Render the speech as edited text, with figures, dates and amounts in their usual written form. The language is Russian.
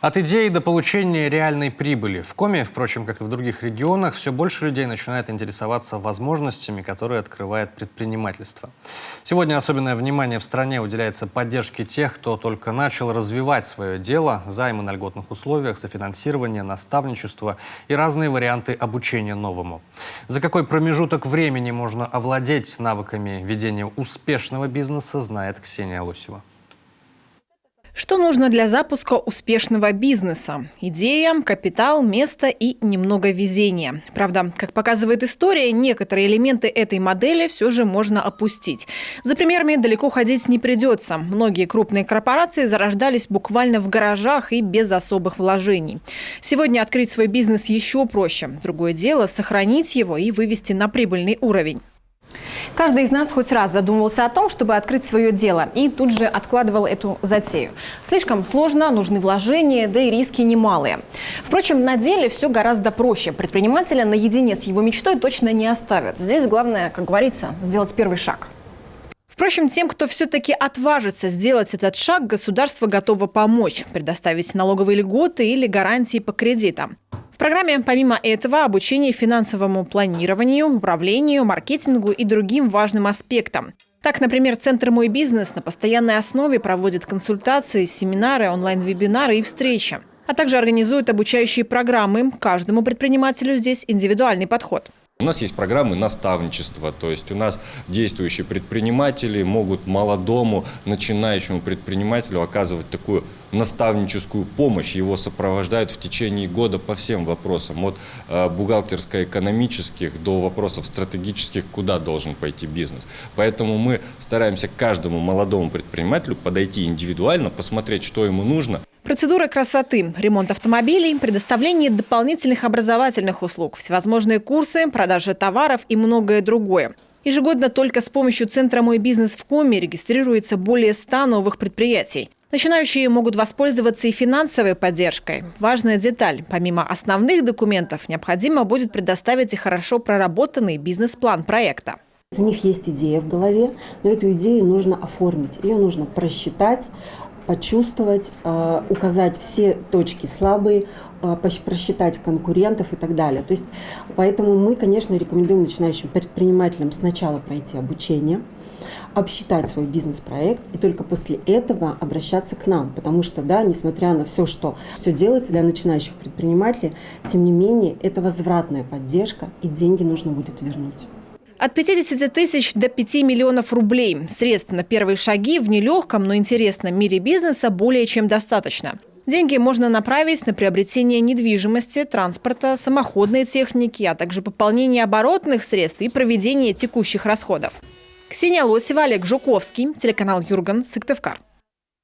От идеи до получения реальной прибыли. В Коми, впрочем, как и в других регионах, все больше людей начинает интересоваться возможностями, которые открывает предпринимательство. Сегодня особенное внимание в стране уделяется поддержке тех, кто только начал развивать свое дело, займы на льготных условиях, софинансирование, наставничество и разные варианты обучения новому. За какой промежуток времени можно овладеть навыками ведения успешного бизнеса, знает Ксения Лосева. Что нужно для запуска успешного бизнеса? Идея, капитал, место и немного везения. Правда, как показывает история, некоторые элементы этой модели все же можно опустить. За примерами далеко ходить не придется. Многие крупные корпорации зарождались буквально в гаражах и без особых вложений. Сегодня открыть свой бизнес еще проще. Другое дело – сохранить его и вывести на прибыльный уровень. Каждый из нас хоть раз задумывался о том, чтобы открыть свое дело, и тут же откладывал эту затею. Слишком сложно, нужны вложения, да и риски немалые. Впрочем, на деле все гораздо проще. Предпринимателя наедине с его мечтой точно не оставят. Здесь главное, как говорится, сделать первый шаг. Впрочем, тем, кто все-таки отважится сделать этот шаг, государство готово помочь, предоставить налоговые льготы или гарантии по кредитам. В программе, помимо этого, обучение финансовому планированию, управлению, маркетингу и другим важным аспектам. Так, например, Центр «Мой бизнес» на постоянной основе проводит консультации, семинары, онлайн-вебинары и встречи, а также организует обучающие программы. Каждому предпринимателю здесь индивидуальный подход. У нас есть программы наставничества, то есть у нас действующие предприниматели могут молодому начинающему предпринимателю оказывать такую наставническую помощь. Его сопровождают в течение года по всем вопросам, от бухгалтерско-экономических до вопросов стратегических, куда должен пойти бизнес. Поэтому мы стараемся к каждому молодому предпринимателю подойти индивидуально, посмотреть, что ему нужно. Процедура красоты, ремонт автомобилей, предоставление дополнительных образовательных услуг, всевозможные курсы, продажа товаров и многое другое. Ежегодно только с помощью Центра «Мой бизнес» в Коми регистрируется более 100 новых предприятий. Начинающие могут воспользоваться и финансовой поддержкой. Важная деталь. Помимо основных документов, необходимо будет предоставить и хорошо проработанный бизнес-план проекта. У них есть идея в голове, но эту идею нужно оформить. Ее нужно просчитать, почувствовать, указать все точки слабые, просчитать конкурентов и так далее. То есть, поэтому мы, конечно, рекомендуем начинающим предпринимателям сначала пройти обучение, обсчитать свой бизнес-проект и только после этого обращаться к нам. Потому что, да, несмотря на все, что все делается для начинающих предпринимателей, тем не менее, это возвратная поддержка и деньги нужно будет вернуть. От 50 тысяч до 5 миллионов рублей. Средств на первые шаги в нелегком, но интересном мире бизнеса более чем достаточно. Деньги можно направить на приобретение недвижимости, транспорта, самоходной техники, а также пополнение оборотных средств и проведение текущих расходов. Ксения Лосева, Олег Жуковский, телеканал Юрган, Сыктывкар.